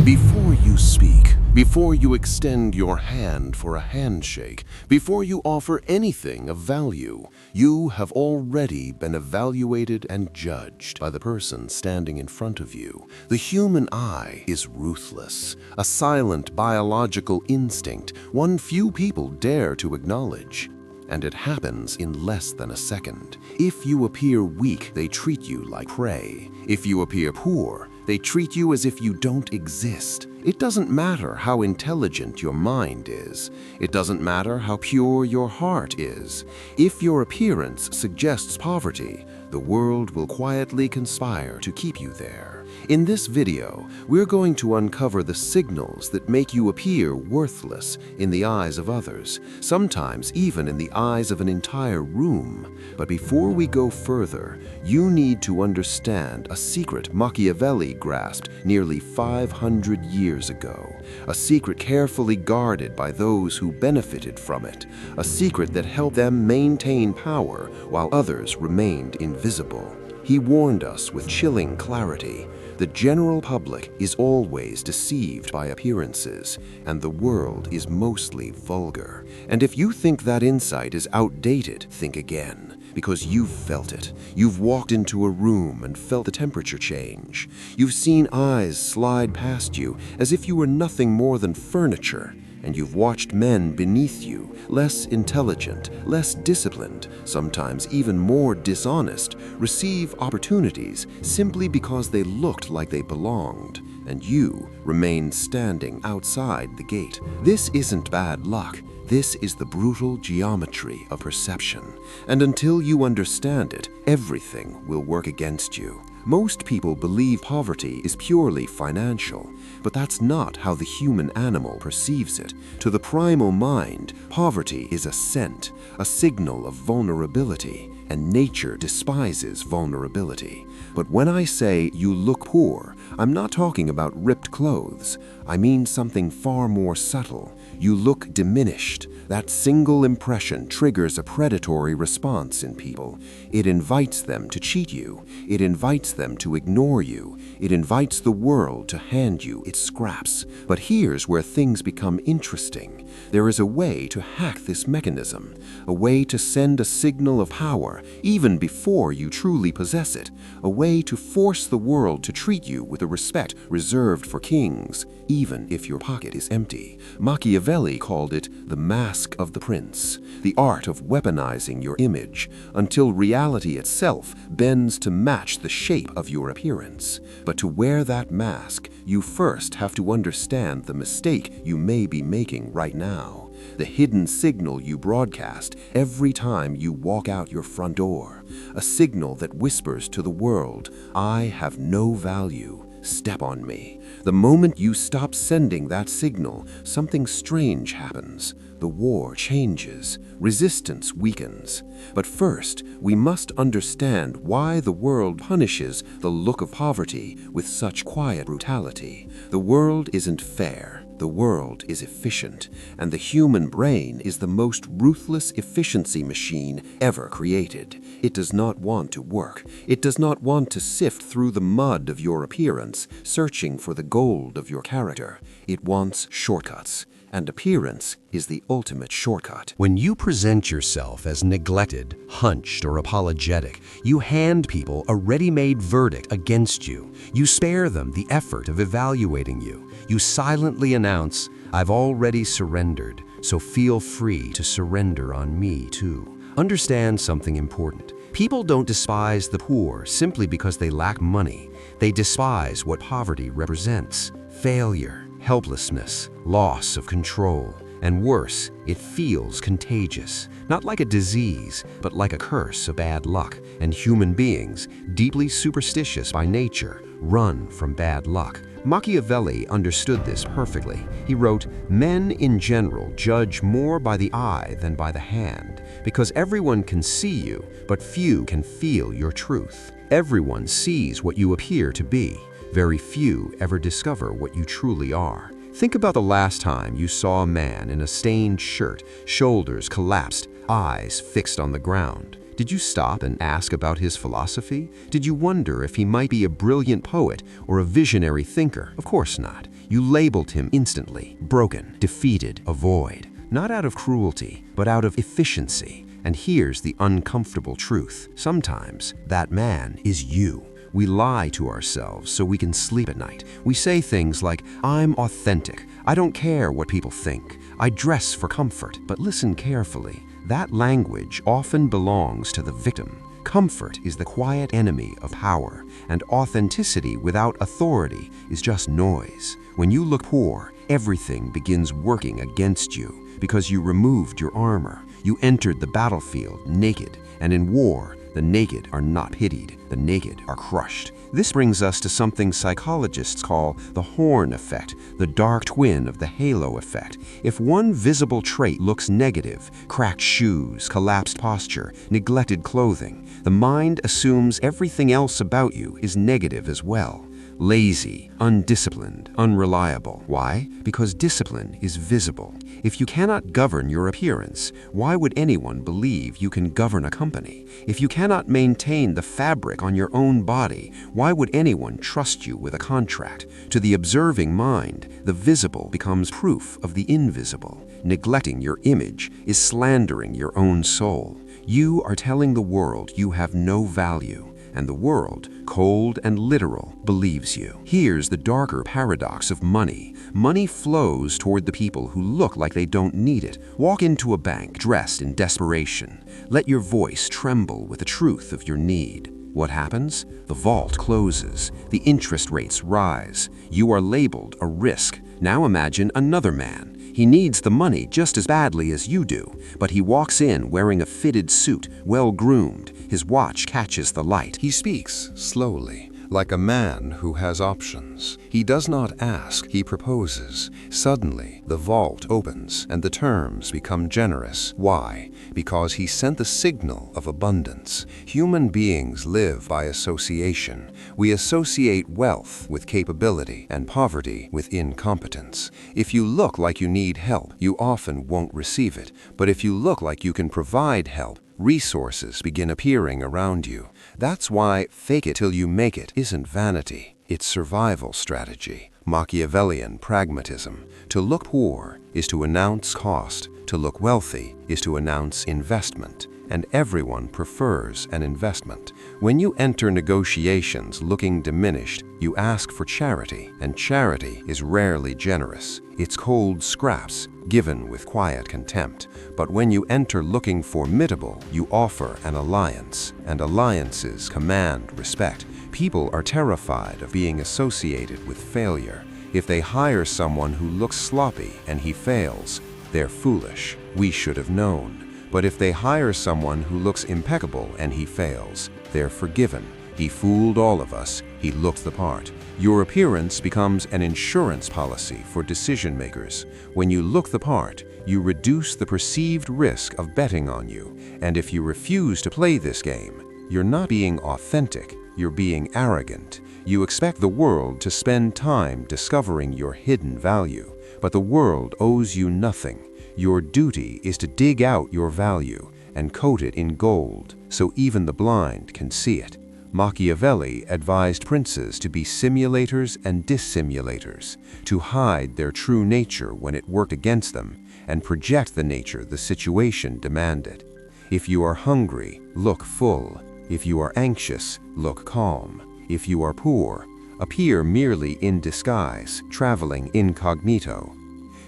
Before you speak, before you extend your hand for a handshake, before you offer anything of value, you have already been evaluated and judged by the person standing in front of you. The human eye is ruthless, a silent biological instinct, one few people dare to acknowledge. And it happens in less than a second. If you appear weak, they treat you like prey. If you appear poor, they treat you as if you don't exist. It doesn't matter how intelligent your mind is. It doesn't matter how pure your heart is. If your appearance suggests poverty, the world will quietly conspire to keep you there. In this video, we're going to uncover the signals that make you appear worthless in the eyes of others, sometimes even in the eyes of an entire room. But before we go further, you need to understand a secret Machiavelli grasped nearly 500 years ago, a secret carefully guarded by those who benefited from it, a secret that helped them maintain power while others remained invisible. He warned us with chilling clarity. The general public is always deceived by appearances, and the world is mostly vulgar. And if you think that insight is outdated, think again, because you've felt it. You've walked into a room and felt the temperature change. You've seen eyes slide past you as if you were nothing more than furniture. And you've watched men beneath you, less intelligent, less disciplined, sometimes even more dishonest, receive opportunities simply because they looked like they belonged, and you remained standing outside the gate. This isn't bad luck. This is the brutal geometry of perception. And until you understand it, everything will work against you. Most people believe poverty is purely financial, but that's not how the human animal perceives it. To the primal mind, poverty is a scent, a signal of vulnerability, and nature despises vulnerability. But when I say you look poor, I'm not talking about ripped clothes. I mean something far more subtle. You look diminished. That single impression triggers a predatory response in people. It invites them to cheat you. It invites them to ignore you. It invites the world to hand you its scraps. But here's where things become interesting. There is a way to hack this mechanism, a way to send a signal of power even before you truly possess it, a way to force the world to treat you with a respect reserved for kings, even if your pocket is empty. Machiavelli called it the mask of the prince, the art of weaponizing your image until reality itself bends to match the shape of your appearance. But to wear that mask, you first have to understand the mistake you may be making right now, the hidden signal you broadcast every time you walk out your front door, a signal that whispers to the world, "I have no value. Step on me." The moment you stop sending that signal, something strange happens. The war changes. Resistance weakens. But first, we must understand why the world punishes the look of poverty with such quiet brutality. The world isn't fair. The world is efficient, and the human brain is the most ruthless efficiency machine ever created. It does not want to work. It does not want to sift through the mud of your appearance, searching for the gold of your character. It wants shortcuts, and appearance is the ultimate shortcut. When you present yourself as neglected, hunched, or apologetic, you hand people a ready-made verdict against you. You spare them the effort of evaluating you. You silently announce, "I've already surrendered, so feel free to surrender on me too." Understand something important. People don't despise the poor simply because they lack money. They despise what poverty represents: failure, helplessness, loss of control. And worse, it feels contagious, not like a disease, but like a curse of bad luck. And human beings, deeply superstitious by nature, run from bad luck. Machiavelli understood this perfectly. He wrote, "Men in general judge more by the eye than by the hand, because everyone can see you, but few can feel your truth. Everyone sees what you appear to be. Very few ever discover what you truly are." Think about the last time you saw a man in a stained shirt, shoulders collapsed, eyes fixed on the ground. Did you stop and ask about his philosophy? Did you wonder if he might be a brilliant poet or a visionary thinker? Of course not. You labeled him instantly: broken, defeated, a void. Not out of cruelty, but out of efficiency. And here's the uncomfortable truth. Sometimes that man is you. We lie to ourselves so we can sleep at night. We say things like, "I'm authentic. I don't care what people think. I dress for comfort." But listen carefully. That language often belongs to the victim. Comfort is the quiet enemy of power, and authenticity without authority is just noise. When you look poor, everything begins working against you because you removed your armor. You entered the battlefield naked, and in war, the naked are not pitied, the naked are crushed. This brings us to something psychologists call the horn effect, the dark twin of the halo effect. If one visible trait looks negative, cracked shoes, collapsed posture, neglected clothing, the mind assumes everything else about you is negative as well. Lazy, undisciplined, unreliable. Why? Because discipline is visible. If you cannot govern your appearance, why would anyone believe you can govern a company? If you cannot maintain the fabric on your own body, why would anyone trust you with a contract? To the observing mind, the visible becomes proof of the invisible. Neglecting your image is slandering your own soul. You are telling the world you have no value, and the world, cold and literal, believes you. Here's the darker paradox of money. Money flows toward the people who look like they don't need it. Walk into a bank dressed in desperation. Let your voice tremble with the truth of your need. What happens? The vault closes. The interest rates rise. You are labeled a risk. Now imagine another man. He needs the money just as badly as you do, but he walks in wearing a fitted suit, well-groomed. His watch catches the light. He speaks slowly, like a man who has options. He does not ask, he proposes. Suddenly, the vault opens and the terms become generous. Why? Because he sent the signal of abundance. Human beings live by association. We associate wealth with capability and poverty with incompetence. If you look like you need help, you often won't receive it. But if you look like you can provide help, resources begin appearing around you. That's why fake it till you make it isn't vanity, it's survival strategy. Machiavellian pragmatism. To look poor is to announce cost. To look wealthy is to announce investment. And everyone prefers an investment. When you enter negotiations looking diminished, you ask for charity, and charity is rarely generous. It's cold scraps, given with quiet contempt. But when you enter looking formidable, you offer an alliance, and alliances command respect. People are terrified of being associated with failure. If they hire someone who looks sloppy and he fails, they're foolish. We should have known. But if they hire someone who looks impeccable and he fails, they're forgiven. He fooled all of us. He looked the part. Your appearance becomes an insurance policy for decision makers. When you look the part, you reduce the perceived risk of betting on you. And if you refuse to play this game, you're not being authentic, you're being arrogant. You expect the world to spend time discovering your hidden value, but the world owes you nothing. Your duty is to dig out your value and coat it in gold so even the blind can see it. Machiavelli advised princes to be simulators and dissimulators, to hide their true nature when it worked against them and project the nature the situation demanded. If you are hungry, look full. If you are anxious, look calm. If you are poor, appear merely in disguise, traveling incognito.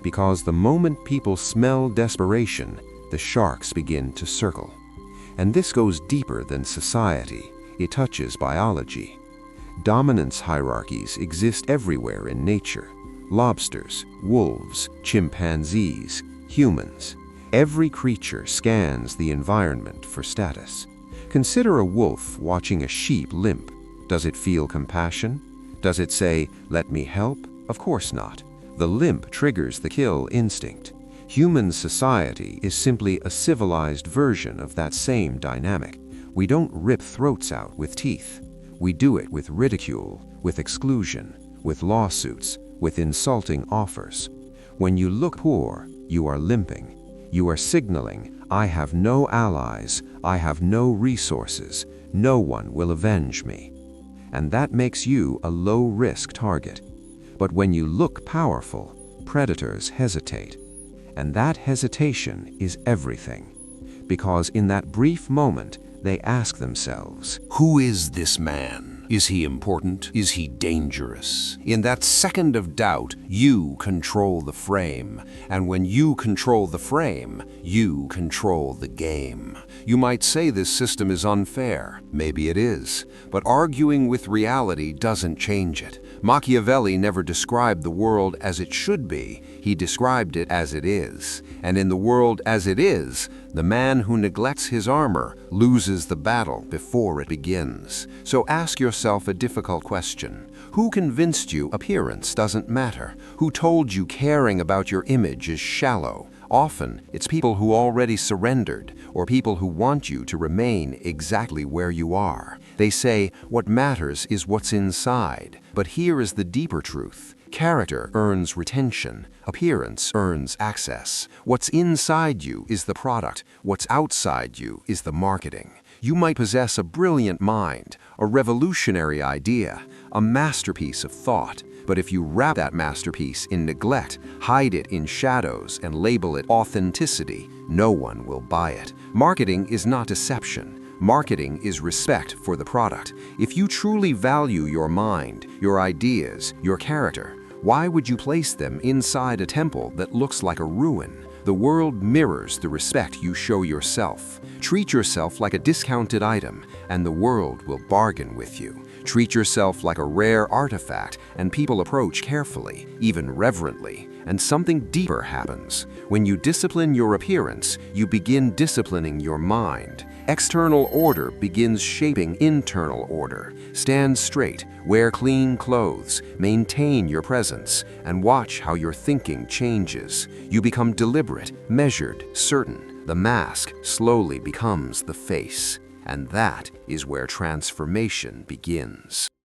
Because the moment people smell desperation, the sharks begin to circle. And this goes deeper than society. It touches biology. Dominance hierarchies exist everywhere in nature. Lobsters, wolves, chimpanzees, humans. Every creature scans the environment for status. Consider a wolf watching a sheep limp. Does it feel compassion? Does it say, "Let me help"? Of course not. The limp triggers the kill instinct. Human society is simply a civilized version of that same dynamic. We don't rip throats out with teeth. We do it with ridicule, with exclusion, with lawsuits, with insulting offers. When you look poor, you are limping. You are signaling, I have no allies, I have no resources, no one will avenge me. And that makes you a low-risk target. But when you look powerful, predators hesitate. And that hesitation is everything. Because in that brief moment, they ask themselves, Who is this man? Is he important? Is he dangerous? In that second of doubt, you control the frame. And when you control the frame, you control the game. You might say this system is unfair. Maybe it is. But arguing with reality doesn't change it. Machiavelli never described the world as it should be. He described it as it is. And in the world as it is, the man who neglects his armor loses the battle before it begins. So ask yourself a difficult question. Who convinced you appearance doesn't matter? Who told you caring about your image is shallow? Often, it's people who already surrendered, or people who want you to remain exactly where you are. They say, what matters is what's inside. But here is the deeper truth. Character earns retention. Appearance earns access. What's inside you is the product. What's outside you is the marketing. You might possess a brilliant mind, a revolutionary idea, a masterpiece of thought. But if you wrap that masterpiece in neglect, hide it in shadows, and label it authenticity, no one will buy it. Marketing is not deception. Marketing is respect for the product. If you truly value your mind, your ideas, your character, why would you place them inside a temple that looks like a ruin? The world mirrors the respect you show yourself. Treat yourself like a discounted item, and the world will bargain with you. Treat yourself like a rare artifact, and people approach carefully, even reverently, and something deeper happens. When you discipline your appearance, you begin disciplining your mind. External order begins shaping internal order. Stand straight, wear clean clothes, maintain your presence, and watch how your thinking changes. You become deliberate, measured, certain. The mask slowly becomes the face. And that is where transformation begins.